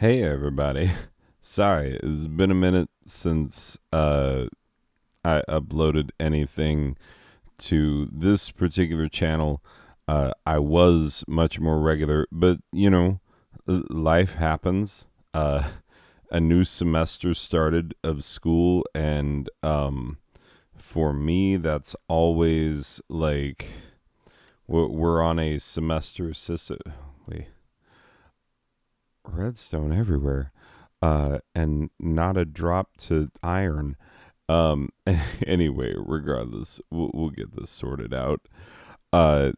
Hey everybody. Sorry, it's been a minute since I uploaded anything to this particular channel. I was much more regular, but life happens. A new semester started of school, and for me, that's always like we're on a semester system. Wait, redstone everywhere, and not a drop to iron. Um, anyway, regardless, we'll get this sorted out. Uh,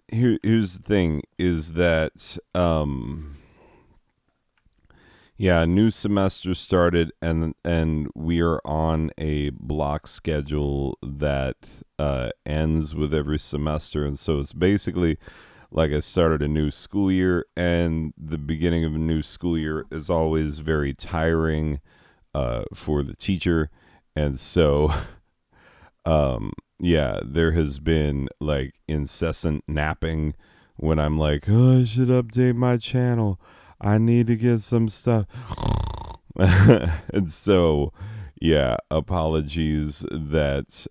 here's the thing: is that yeah, a new semester started, and we are on a block schedule that ends with every semester, and so it's basically like I started a new school year, and the beginning of a new school year is always very tiring for the teacher, and so yeah, there has been like incessant napping when I'm like, oh, I should update my channel. I need to get some stuff. And so, yeah, apologies that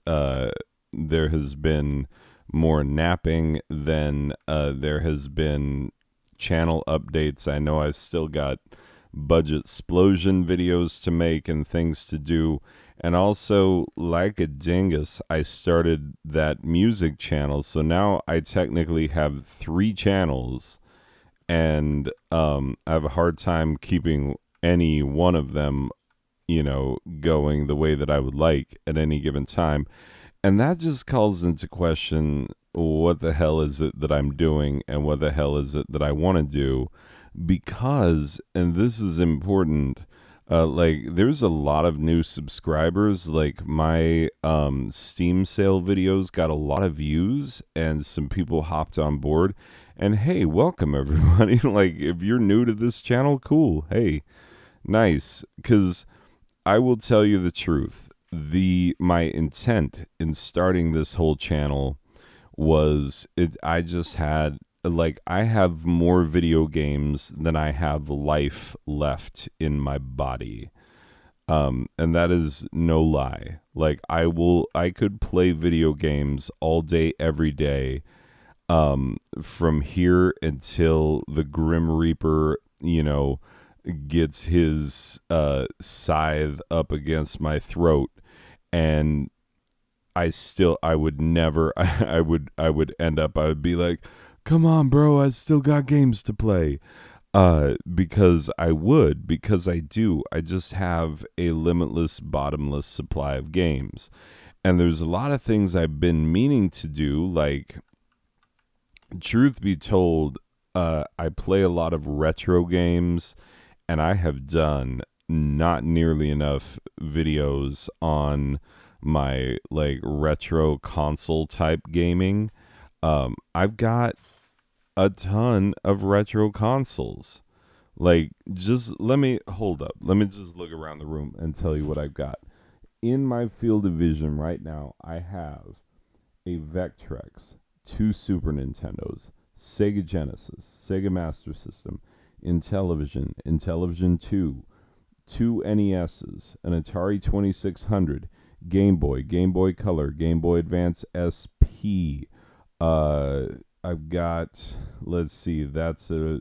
there has been more napping than there has been channel updates. I know I've still got budget explosion videos to make and things to do. And also, like a dingus, I started that music channel. So now I technically have three channels, and I have a hard time keeping any one of them, going the way that I would like at any given time. And that just calls into question what the hell is it that I'm doing and what the hell is it that I want to do. Because, and this is important, like there's a lot of new subscribers. Like my Steam sale videos got a lot of views and some people hopped on board. And hey, welcome everybody. Like if you're new to this channel, cool. Hey, nice. Cuz I will tell you the truth. The my intent in starting this whole channel was it I just had like I have more video games than I have life left in my body. And that is no lie. Like I could play video games all day every day, from here until the Grim Reaper, gets his scythe up against my throat, and I would never I would end up I would be like, "Come on, bro, I still got games to play." Because I do. I just have a limitless bottomless supply of games. And there's a lot of things I've been meaning to do, like truth be told, I play a lot of retro games, and I have done not nearly enough videos on my like retro console type gaming. I've got a ton of retro consoles. Like, just let me hold up. Let me just look around the room and tell you what I've got. In my field of vision right now, I have a Vectrex, two Super Nintendos, Sega Genesis, Sega Master System, Intellivision, Intellivision 2, two NESs, an Atari 2600, Game Boy, Game Boy Color, Game Boy Advance SP. Uh, I've got, let's see, that's a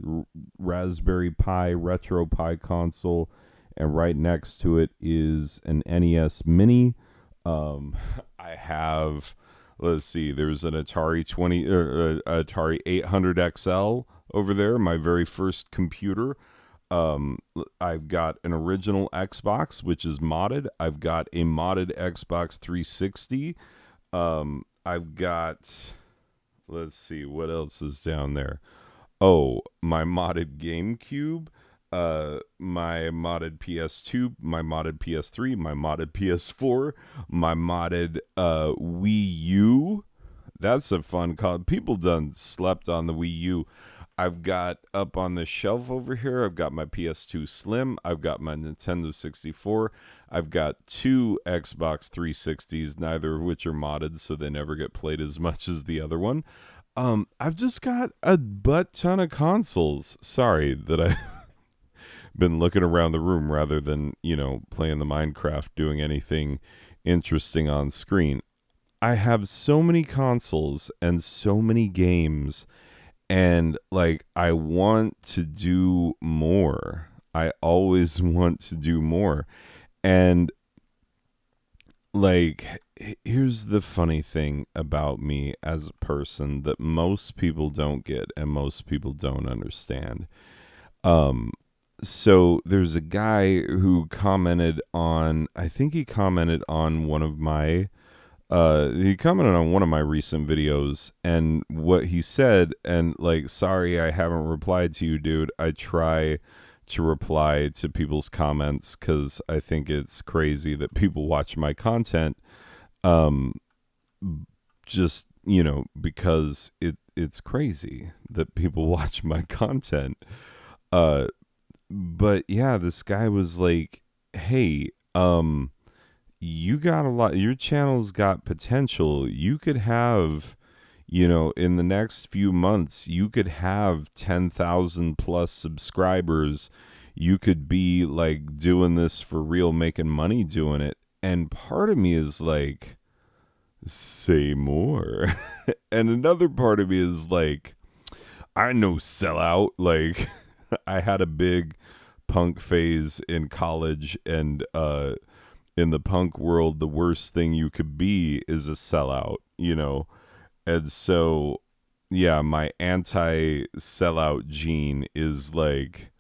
Raspberry Pi Retro Pi console, and right next to it is an NES Mini. I have, let's see, there's an Atari 800 XL over there, my very first computer. I've got an original Xbox, which is modded. I've got a modded Xbox 360. I've got, let's see, what else is down there? Oh, my modded GameCube, my modded PS2, my modded PS3, my modded PS4, my modded Wii U. That's a fun call. People done slept on the Wii U. I've got up on the shelf over here, I've got my PS2 Slim, I've got my Nintendo 64, I've got two Xbox 360s, neither of which are modded, so they never get played as much as the other one. I've just got a butt ton of consoles. Sorry that I been looking around the room rather than, playing the Minecraft, doing anything interesting on screen. I have so many consoles and so many games, and like I want to do more. I always want to do more. And like here's the funny thing about me as a person that most people don't get and most people don't understand. Um so there's a guy who commented on, I think he commented on one of my he commented on one of my recent videos, and what he said, and like, sorry I haven't replied to you, dude. I try to reply to people's comments because I think it's crazy that people watch my content, um just, because it's crazy that people watch my content. uh but yeah, this guy was like, hey, you got a lot, your channel's got potential. You could have, in the next few months, you could have 10,000 plus subscribers. You could be like doing this for real, making money doing it. And part of me is like, say more. And another part of me is like, I know, sellout. Like, I had a big punk phase in college, and in the punk world, the worst thing you could be is a sellout. And so, yeah, my anti-sellout gene is like,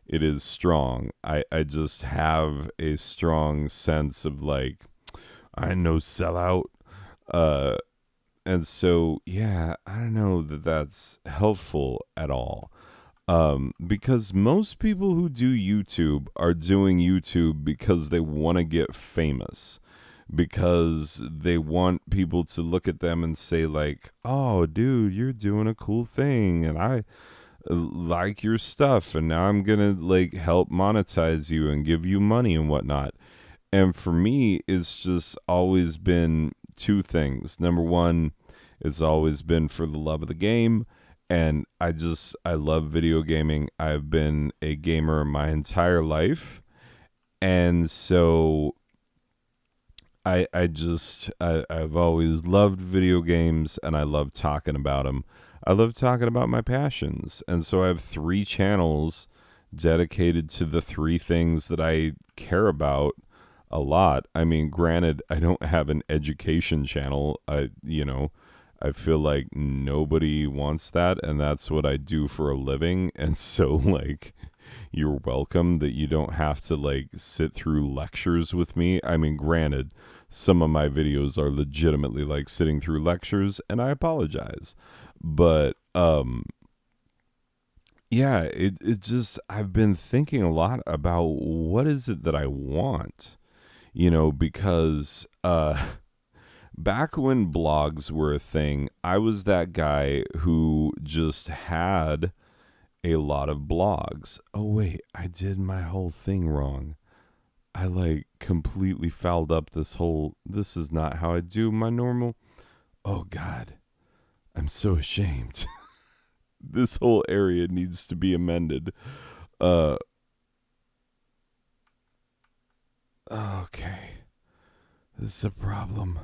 it is strong. I just have a strong sense of like, I know, sellout. Uh, and so, yeah, I don't know that that's helpful at all. Because most people who do YouTube are doing YouTube because they want to get famous, because they want people to look at them and say like, "Oh, dude, you're doing a cool thing, and I like your stuff, and now I'm gonna like help monetize you and give you money and whatnot." And for me, it's just always been two things. Number one, it's always been for the love of the game. And I love video gaming. I've been a gamer my entire life. And so I've always loved video games, and I love talking about them. I love talking about my passions. And so I have three channels dedicated to the three things that I care about a lot. I mean, granted, I don't have an education channel. I feel like nobody wants that, and that's what I do for a living. And so, like, you're welcome that you don't have to, like, sit through lectures with me. I mean, granted, some of my videos are legitimately like sitting through lectures, and I apologize. But, yeah, it just, I've been thinking a lot about what is it that I want, because, back when blogs were a thing, I was that guy who just had a lot of blogs. Oh, wait, I did my whole thing wrong. I like completely fouled up this is not how I do my normal. Oh, God, I'm so ashamed. This whole area needs to be amended. Uh, okay. This is a problem.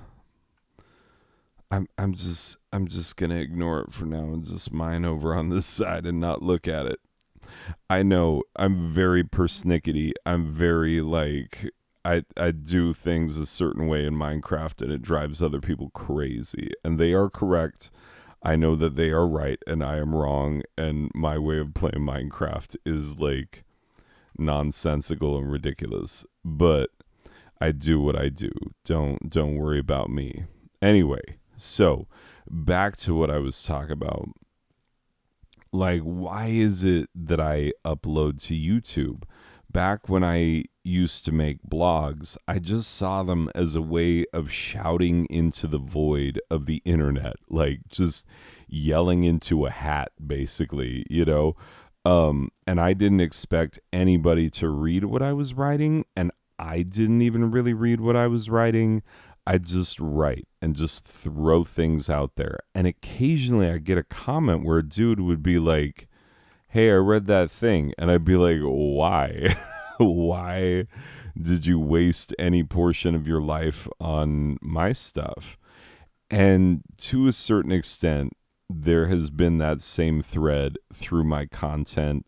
I'm just gonna ignore it for now and just mine over on this side and not look at it. I know I'm very persnickety. I'm very like, I do things a certain way in Minecraft, and it drives other people crazy. And they are correct. I know that they are right and I am wrong, and my way of playing Minecraft is like nonsensical and ridiculous. But I do what I do. Don't worry about me. Anyway, so back to what I was talking about. Like, why is it that I upload to YouTube? Back when I used to make blogs, I just saw them as a way of shouting into the void of the internet, like just yelling into a hat, basically. And I didn't expect anybody to read what I was writing, and I didn't even really read what I was writing. I just write and just throw things out there. And occasionally I get a comment where a dude would be like, hey, I read that thing. And I'd be like, why? Why did you waste any portion of your life on my stuff? And to a certain extent, there has been that same thread through my content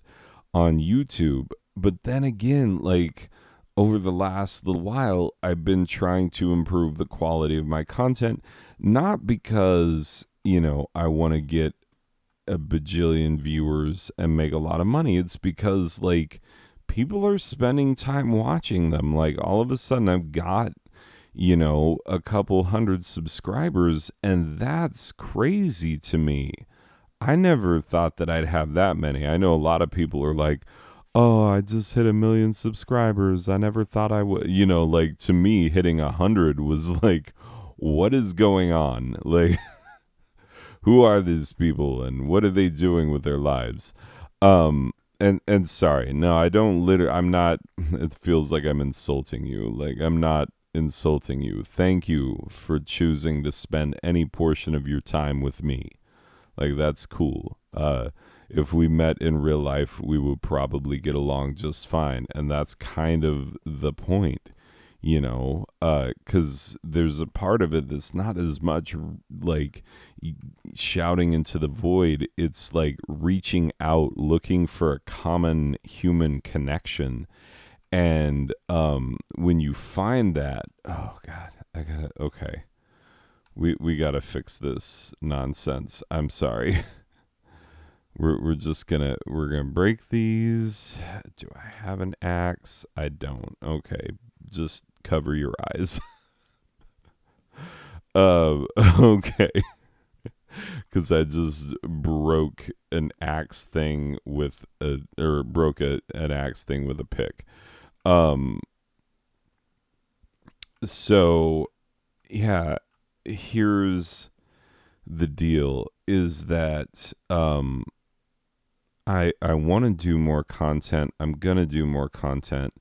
on YouTube. But then again, like over the last little while, I've been trying to improve the quality of my content, not because, I want to get a bajillion viewers and make a lot of money. It's because, like, people are spending time watching them. Like, all of a sudden, I've got, a couple hundred subscribers, and that's crazy to me. I never thought that I'd have that many. I know a lot of people are like, oh, I just hit 1 million subscribers. I never thought I would. Like, to me, hitting 100 was like, what is going on? Like, who are these people and what are they doing with their lives? And sorry, no, I don't I'm not, it feels like I'm insulting you. Like, I'm not insulting you. Thank you for choosing to spend any portion of your time with me. Like, that's cool. If we met in real life, we would probably get along just fine. And that's kind of the point, because there's a part of it that's not as much like shouting into the void. It's like reaching out, looking for a common human connection. And when you find that, oh God, okay. We gotta fix this nonsense. I'm sorry. We're gonna break these. Do I have an axe? I don't. Okay, just cover your eyes. Okay, because I just broke an axe thing with an axe thing with a pick. Um. So, yeah, here's the deal: is that I want to do more content. I'm gonna do more content,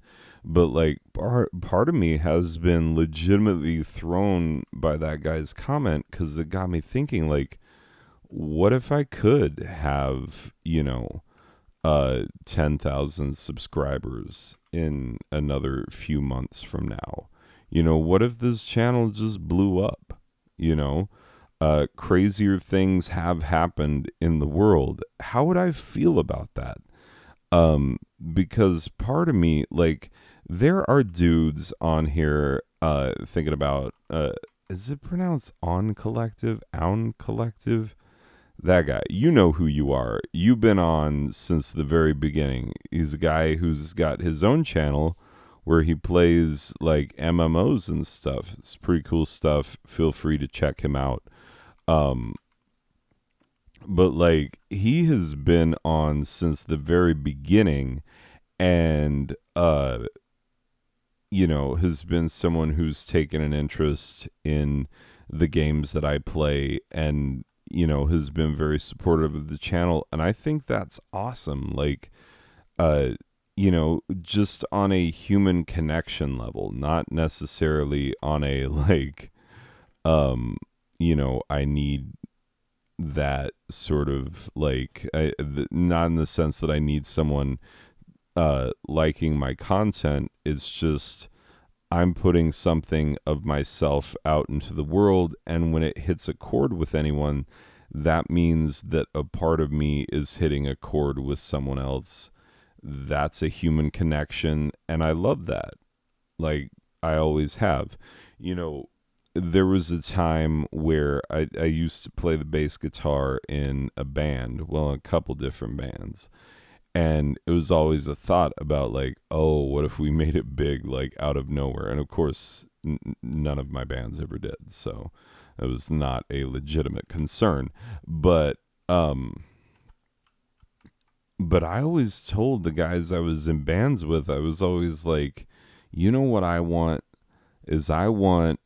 but like part of me has been legitimately thrown by that guy's comment because it got me thinking. Like, what if I could have 10,000 subscribers in another few months from now? What if this channel just blew up? Crazier things have happened in the world. How would I feel about that? Because part of me, like, there are dudes on here thinking about, is it pronounced On Collective? Own Collective? That guy. You know who you are. You've been on since the very beginning. He's a guy who's got his own channel where he plays like MMOs and stuff. It's pretty cool stuff. Feel free to check him out. Um, but like he has been on since the very beginning and has been someone who's taken an interest in the games that I play and has been very supportive of the channel, and I think that's awesome. Like just on a human connection level, not necessarily on a like I need that sort of like not in the sense that I need someone liking my content. It's just I'm putting something of myself out into the world, and when it hits a chord with anyone, that means that a part of me is hitting a chord with someone else. That's a human connection, and I love that. Like, I always have. There was a time where I used to play the bass guitar in a band, well, a couple different bands. And it was always a thought about like, oh, what if we made it big, like out of nowhere? And of course, none of my bands ever did. So it was not a legitimate concern. But I always told the guys I was in bands with, I was always like, what I want is I want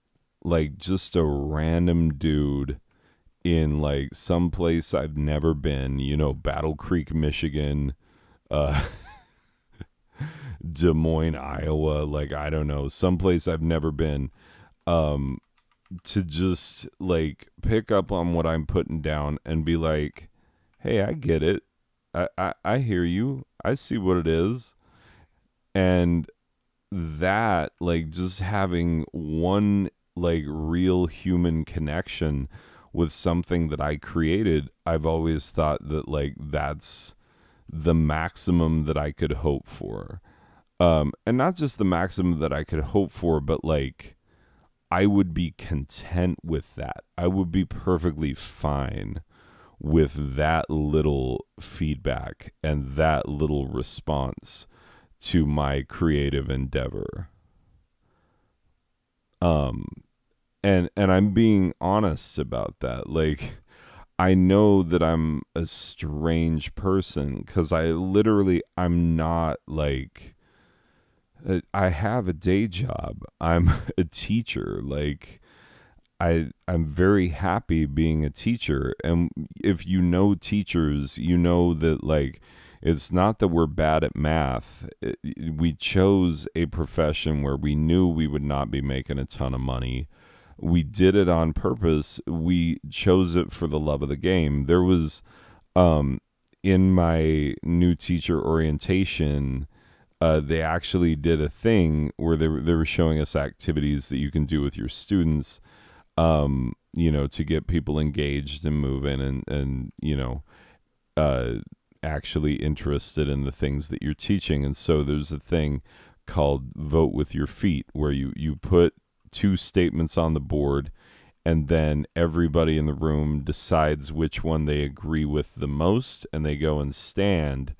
like just a random dude in like some place I've never been, Battle Creek, Michigan, uh, Des Moines, Iowa, like I don't know, someplace I've never been, um, to just like pick up on what I'm putting down and be like, hey, I get it. I hear you. I see what it is. And that, like, just having one, like, real human connection with something that I created, I've always thought that, like, that's the maximum that I could hope for. And not just the maximum that I could hope for, but like I would be content with that. I would be perfectly fine with that little feedback and that little response to my creative endeavor. Um and I'm being honest about that. Like, I know that I'm a strange person cuz I'm not like I have a day job. I'm a teacher. Like, I'm very happy being a teacher. And if you know teachers, you know that, like, it's not that we're bad at math. We chose a profession where we knew we would not be making a ton of money. We did it on purpose. We chose it for the love of the game. There was, um in my new teacher orientation, they actually did a thing where they were showing us activities that you can do with your students, to get people engaged and moving, and uh, actually interested in the things that you're teaching. And so there's a thing called vote with your feet, where you put two statements on the board, and then everybody in the room decides which one they agree with the most, and they go and stand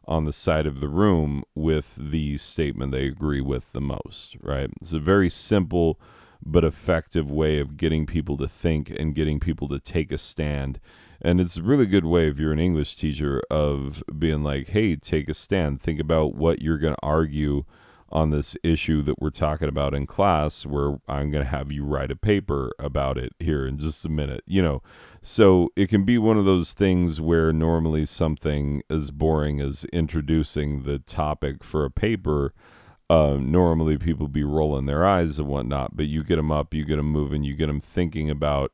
on the side of the room with the statement they agree with the most, right? It's a very simple but effective way of getting people to think and getting people to take a stand. And it's a really good way, if you're an English teacher, of being like, hey, take a stand. Think about what you're going to argue on this issue that we're talking about in class, where I'm going to have you write a paper about it here in just a minute, So it can be one of those things where normally something as boring as introducing the topic for a paper, normally people be rolling their eyes and whatnot, but you get them up, you get them moving, you get them thinking about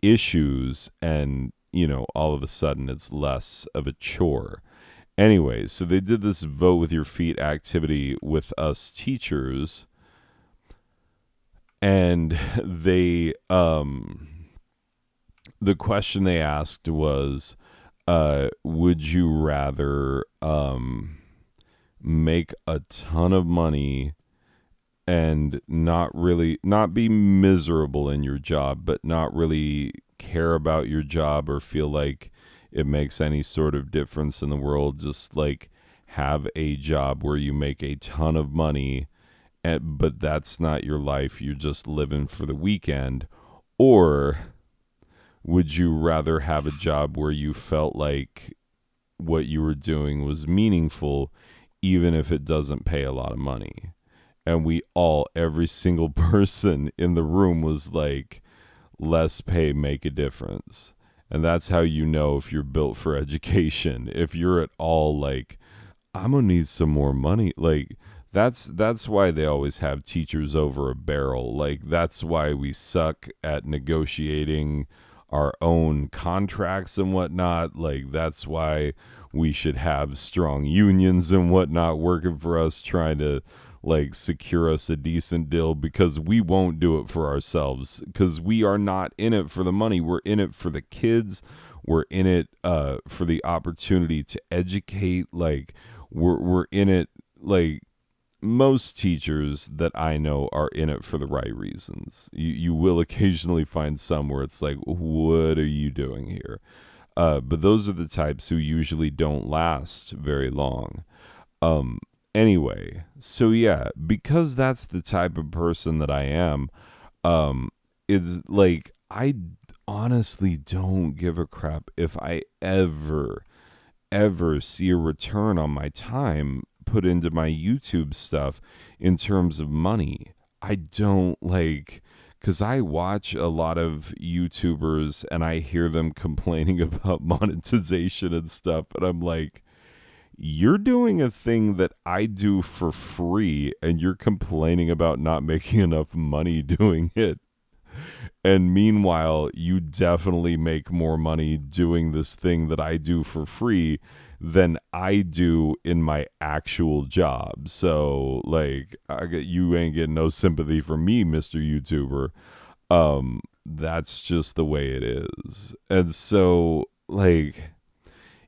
issues, and, all of a sudden it's less of a chore. Anyway, so they did this vote with your feet activity with us teachers, and the question they asked was, would you rather make a ton of money and not be miserable in your job, but not really care about your job or feel like it makes any sort of difference in the world, just like have a job where you make a ton of money, but that's not your life, you're just living for the weekend? Or would you rather have a job where you felt like what you were doing was meaningful, even if it doesn't pay a lot of money? And every single person in the room was like, less pay make a difference. And that's how you know if you're built for education. If you're at all like, I'm gonna need some more money, like, that's why they always have teachers over a barrel. Like, that's why we suck at negotiating our own contracts and whatnot. Like, that's why we should have strong unions and whatnot working for us, trying to, like, secure us a decent deal, because we won't do it for ourselves, because we are not in it for the money. We're in it for the kids. We're in it for the opportunity to educate. Like, we're in it, like, most teachers that I know are in it for the right reasons. You will occasionally find some where it's like, what are you doing here? But those are the types who usually don't last very long. Anyway, so yeah, because that's the type of person that I am, is like, I honestly don't give a crap if I ever see a return on my time put into my YouTube stuff in terms of money. I don't, like, because I watch a lot of YouTubers and I hear them complaining about monetization and stuff, and I'm like, you're doing a thing that I do for free, and you're complaining about not making enough money doing it. And meanwhile, you definitely make more money doing this thing that I do for free than I do in my actual job. So, like, you ain't getting no sympathy from me, Mr. YouTuber. That's just the way it is. And so, like,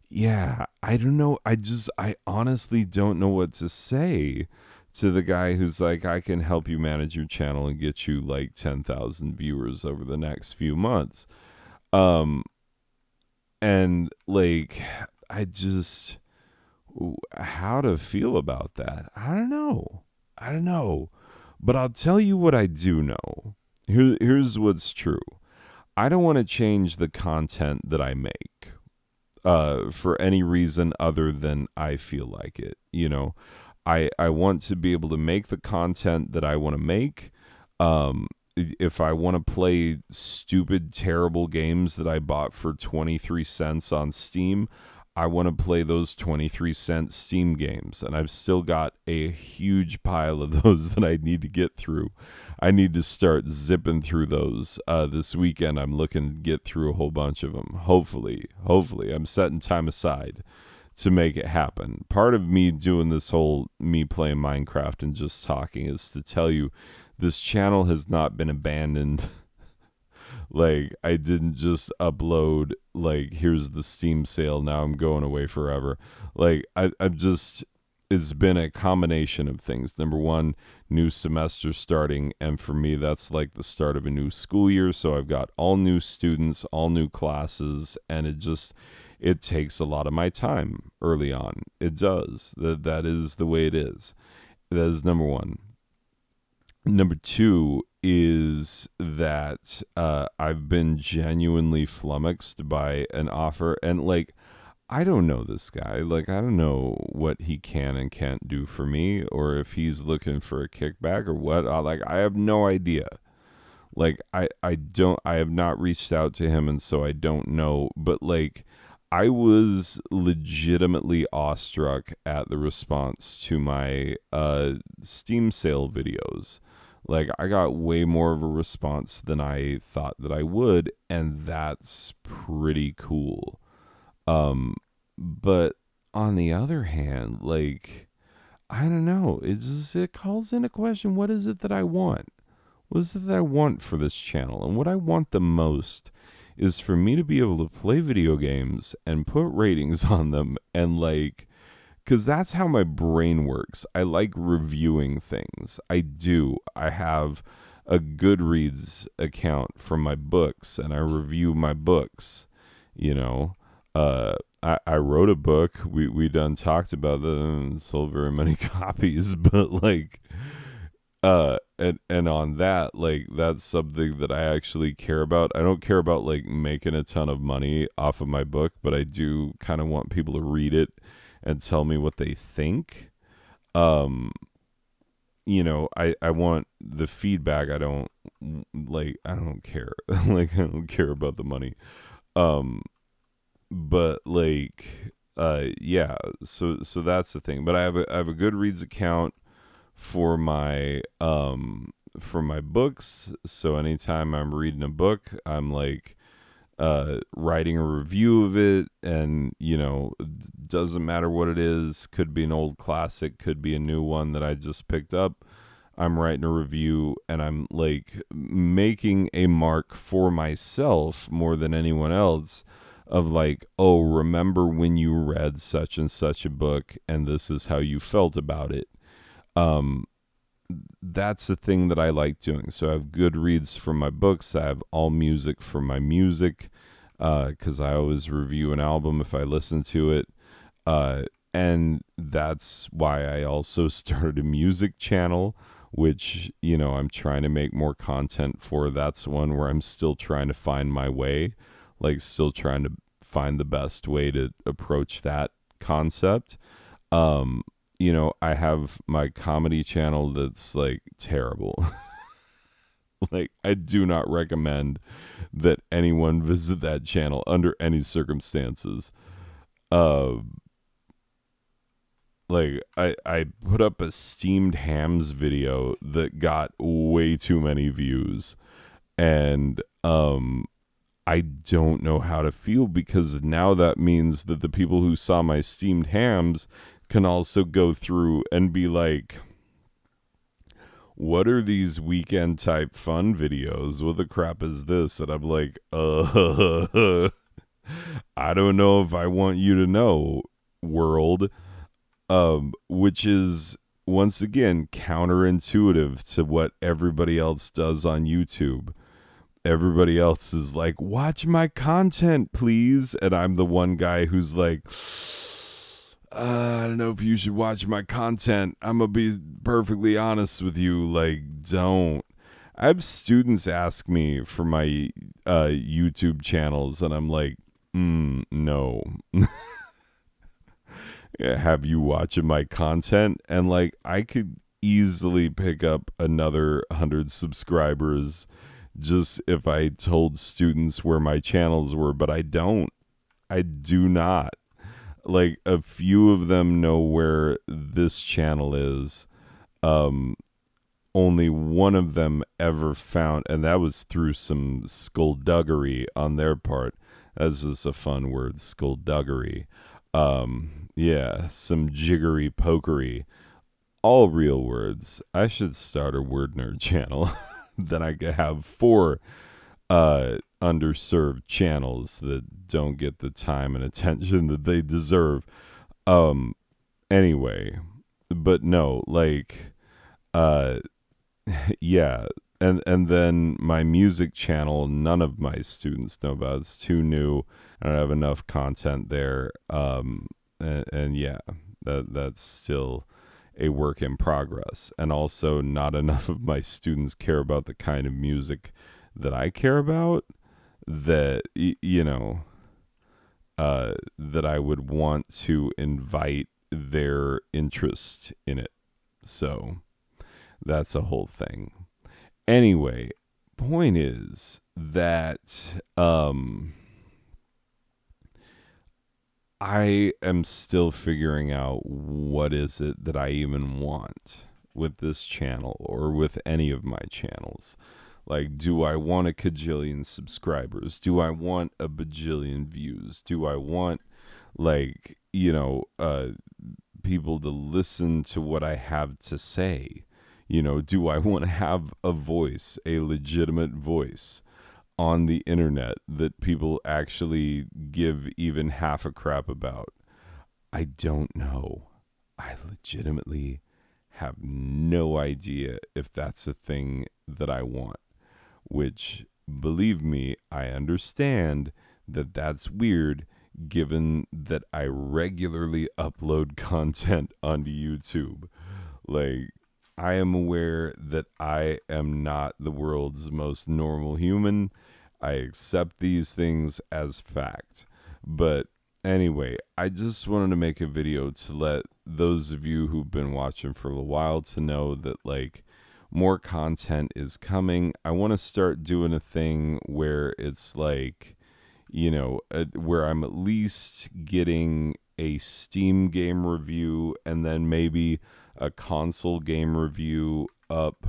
yeah, I don't know. I honestly don't know what to say to the guy who's like, I can help you manage your channel and get you like 10,000 viewers over the next few months. Um, and like, I just, how to feel about that? I don't know. I don't know. But I'll tell you what I do know. Here's what's true. I don't want to change the content that I make for any reason other than I feel like it. You know, I want to be able to make the content that I want to make. If I want to play stupid, terrible games that I bought for 23 cents on Steam, I want to play those 23-cent Steam games. And I've still got a huge pile of those that I need to get through. I need to start zipping through those this weekend. I'm looking to get through a whole bunch of them. Hopefully, I'm setting time aside to make it happen. Part of me doing this whole me playing Minecraft and just talking is to tell you this channel has not been abandoned. Like, I didn't just upload, like, here's the Steam sale, now I'm going away forever. Like, I've just, it's been a combination of things. Number one, new semester starting, and for me, that's like the start of a new school year. So I've got all new students, all new classes, and it takes a lot of my time early on. It does. That is the way it is. That is number one. Number two is that I've been genuinely flummoxed by an offer. And, like, I don't know this guy. Like, I don't know what he can and can't do for me, or if he's looking for a kickback or what. I have no idea. Like, I have not reached out to him, and so I don't know. But, like, I was legitimately awestruck at the response to my Steam sale videos. Like, I got way more of a response than I thought that I would, and that's pretty cool. Um, but on the other hand, like, I don't know. It calls into question, what is it that I want? What is it that I want for this channel? And what I want the most is for me to be able to play video games and put ratings on them, and, like, because that's how my brain works. I like reviewing things. I do. I have a Goodreads account for my books, and I review my books. You know, I wrote a book. We done talked about that and sold very many copies, but, like, and on that, like, that's something that I actually care about. I don't care about, like, making a ton of money off of my book, but I do kind of want people to read it and tell me what they think. um you know, I want the feedback. I don't, like, I don't care. Like, I don't care about the money. um but, like, yeah, so that's the thing. But I have a Goodreads account for my books. So anytime I'm reading a book, I'm, like, writing a review of it. And, you know, doesn't matter what it is. Could be an old classic, could be a new one that I just picked up. I'm writing a review, and I'm, like, making a mark for myself more than anyone else of, like, oh, remember when you read such and such a book and this is how you felt about it. um that's the thing that I like doing. So I have Goodreads for my books. I have All Music for my music, because I always review an album if I listen to it. And that's why I also started a music channel, which, you know, I'm trying to make more content for. That's one where I'm still trying to find my way, like, still trying to find the best way to approach that concept. Um, you know, I have my comedy channel that's, like, terrible. Like, I do not recommend that anyone visit that channel under any circumstances. Uh, like, I put up a steamed hams video that got way too many views, And I don't know how to feel, because now that means that the people who saw my steamed hams can also go through and be like, what are these weekend type fun videos? What the crap is this? And I'm like, I don't know if I want you to know, world. Which is once again counterintuitive to what everybody else does on YouTube. Everybody else is like, watch my content, please. And I'm the one guy who's like, I don't know if you should watch my content. I'm going to be perfectly honest with you. Like, don't. I have students ask me for my YouTube channels, and I'm like, no. Have you watching my content? And like, I could easily pick up another 100 subscribers just if I told students where my channels were, but I don't. I do not. Like, a few of them know where this channel is. Only one of them ever found, and that was through some skullduggery on their part. That's just a fun word, skullduggery. Yeah, some jiggery pokery. All real words. I should start a word nerd channel. Then I could have 4 underserved channels that don't get the time and attention that they deserve. Anyway, but no, like, yeah. And then my music channel, none of my students know about. It's too new. I don't have enough content there. And yeah, that's still a work in progress. And also, not enough of my students care about the kind of music that I care about, that that I would want to invite their interest in it. So that's a whole thing. Anyway, point is that I am still figuring out what is it that I even want with this channel or with any of my channels. Like, do I want a cajillion subscribers? Do I want a bajillion views? Do I want, like, people to listen to what I have to say? Do I want to have a voice, a legitimate voice on the internet that people actually give even half a crap about? I don't know. I legitimately have no idea if that's a thing that I want, which, believe me, I understand that that's weird given that I regularly upload content onto YouTube. Like, I am aware that I am not the world's most normal human. I accept these things as fact. But anyway, I just wanted to make a video to let those of you who've been watching for a while to know that, like, more content is coming. I want to start doing a thing where it's like, where I'm at least getting a Steam game review and then maybe a console game review up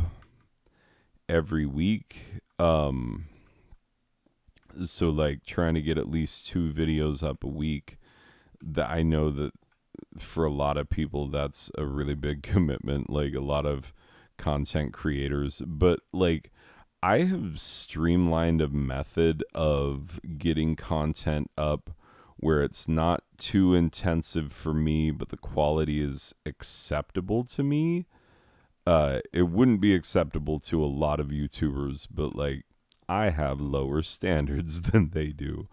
every week. So like trying to get at least 2 videos up a week. That I know that for a lot of people that's a really big commitment, like a lot of content creators. But like, I have streamlined a method of getting content up where it's not too intensive for me, but the quality is acceptable to me. It wouldn't be acceptable to a lot of YouTubers, but like, I have lower standards than they do.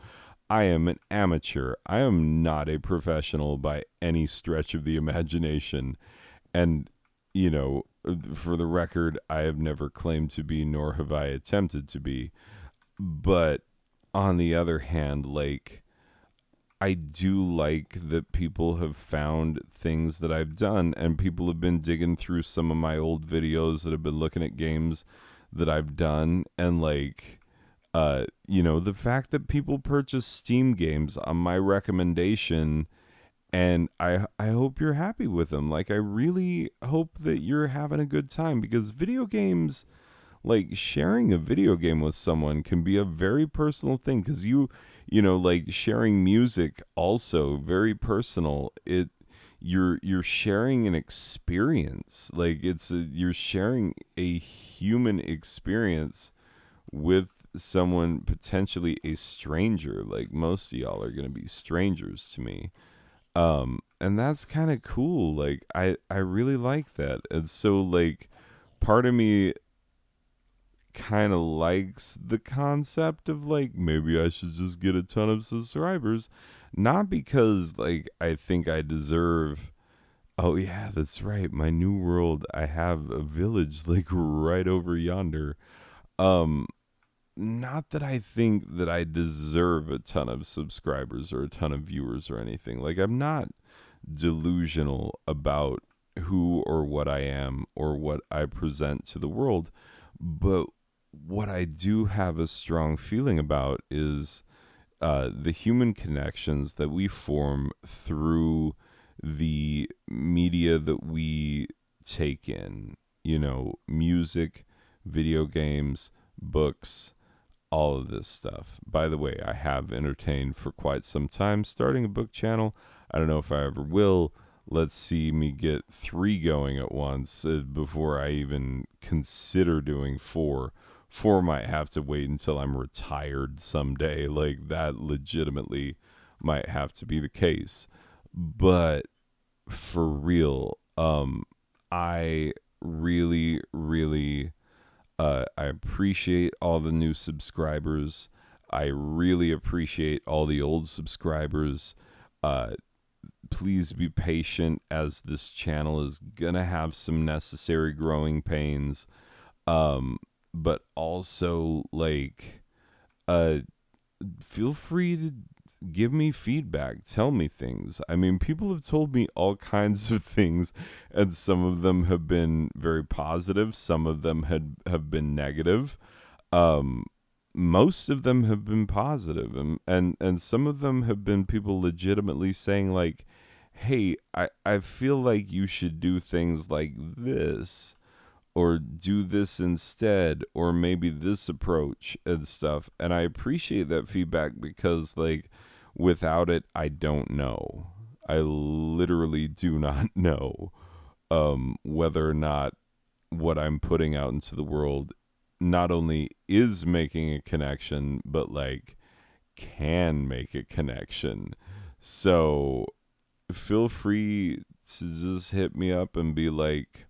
I am an amateur. I am not a professional by any stretch of the imagination. And, for the record, I have never claimed to be, nor have I attempted to be. But on the other hand, like, I do like that people have found things that I've done, and people have been digging through some of my old videos that have been looking at games that I've done, and like, the fact that people purchase Steam games on my recommendation, and I hope you're happy with them. Like, I really hope that you're having a good time, because video games, like sharing a video game with someone can be a very personal thing, because you know, like sharing music also very personal. You're sharing an experience, like you're sharing a human experience with someone, potentially a stranger. Like most of y'all are going to be strangers to me. And that's kind of cool. Like I really like that. And so like part of me kind of likes the concept of like maybe I should just get a ton of subscribers, not because like I think I deserve. Oh yeah, that's right. My new world, I have a village like right over yonder. Um Not that I think that I deserve a ton of subscribers or a ton of viewers or anything. Like I'm not delusional about who or what I am or what I present to the world. But what I do have a strong feeling about is the human connections that we form through the media that we take in, you know, music, video games, books, all of this stuff. By the way, I have entertained for quite some time starting a book channel. I don't know if I ever will. Let's see me get 3 going at once before I even consider doing 4. 4 might have to wait until I'm retired someday. Like that legitimately might have to be the case. But for real, I really I appreciate all the new subscribers. I really appreciate all the old subscribers. Uh, Please be patient, as this channel is gonna have some necessary growing pains. Um, but also like, uh, feel free to give me feedback, tell me things. I mean, people have told me all kinds of things, and some of them have been very positive, some of them have been negative. um Most of them have been positive, and some of them have been people legitimately saying like, hey, I feel like you should do things like this, or do this instead, or maybe this approach and stuff. And I appreciate that feedback, because like without it I don't know. I literally do not know whether or not what I'm putting out into the world not only is making a connection, but like can make a connection. So feel free to just hit me up and be like,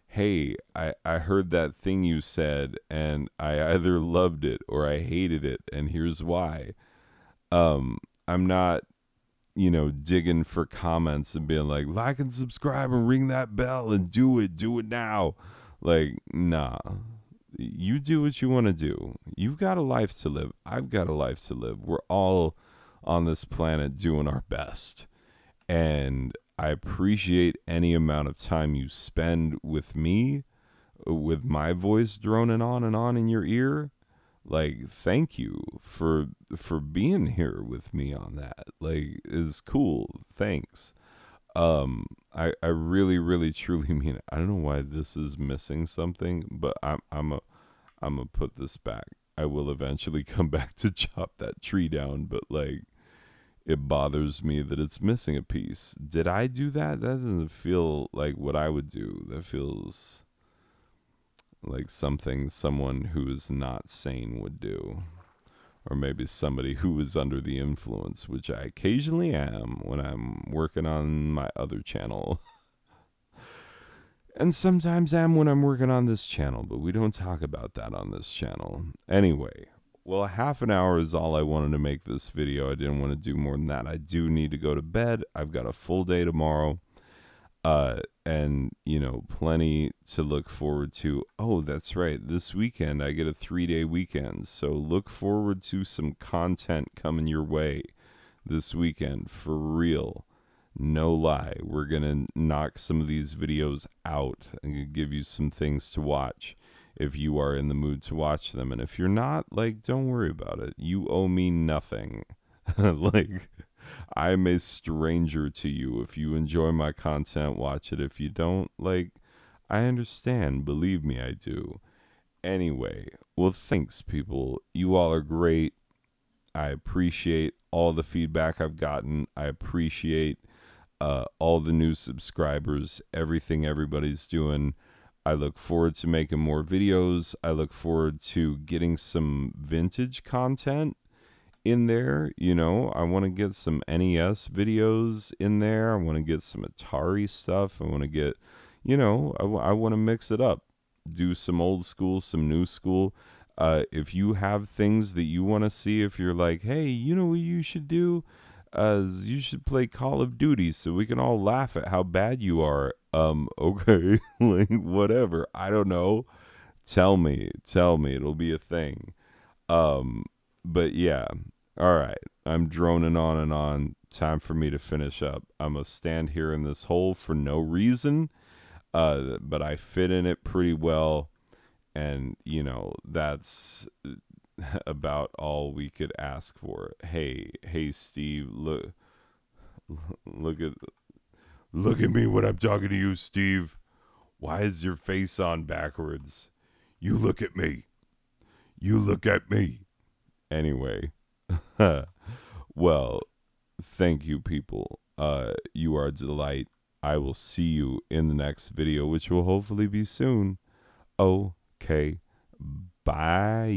hey, I heard that thing you said and I either loved it or I hated it, and here's why. I'm not, you know, digging for comments and being like and subscribe and ring that bell and do it now. Like, nah. You do what you want to do. You've got a life to live. I've got a life to live. We're all on this planet doing our best. And I appreciate any amount of time you spend with me, with my voice droning on and on in your ear. Like, thank you for being here with me on that. Like, is cool. Thanks. I really truly mean it. I don't know why this is missing something, but I'm gonna put this back. I will eventually come back to chop that tree down, but like it bothers me that it's missing a piece. Did I do that? That doesn't feel like what I would do. That feels like something someone who is not sane would do. Or maybe somebody who is under the influence, which I occasionally am when I'm working on my other channel. And sometimes am when I'm working on this channel, but we don't talk about that on this channel. Anyway, well, half an hour is all I wanted to make this video. I didn't want to do more than that. I do need to go to bed. I've got a full day tomorrow. And, you know, plenty to look forward to. Oh, that's right. This weekend, I get a 3-day weekend. So look forward to some content coming your way this weekend, for real. No lie. We're going to knock some of these videos out and give you some things to watch if you are in the mood to watch them. And if you're not, like, don't worry about it. You owe me nothing. Like, I'm a stranger to you. If you enjoy my content, watch it. If you don't, like, I understand. Believe me, I do. Anyway, well, thanks, people. You all are great. I appreciate all the feedback I've gotten. I appreciate all the new subscribers, everything everybody's doing. I look forward to making more videos. I look forward to getting some vintage content in there. You know, I want to get some NES videos in there. I want to get some Atari stuff. I want to get, I want to mix it up. Do some old school, some new school. If you have things that you want to see, if you're like, hey, you know what you should do? You should play Call of Duty so we can all laugh at how bad you are. Okay, like whatever. I don't know. Tell me. It'll be a thing. Um, but yeah. All right. I'm droning on and on. Time for me to finish up. I'm gonna stand here in this hole for no reason. But I fit in it pretty well, and that's about all we could ask for. Hey, Steve, look at look at me when I'm talking to you, Steve. Why is your face on backwards? You look at me. You look at me. Anyway, well, thank you, people. You are a delight. I will see you in the next video, which will hopefully be soon. Okay, bye.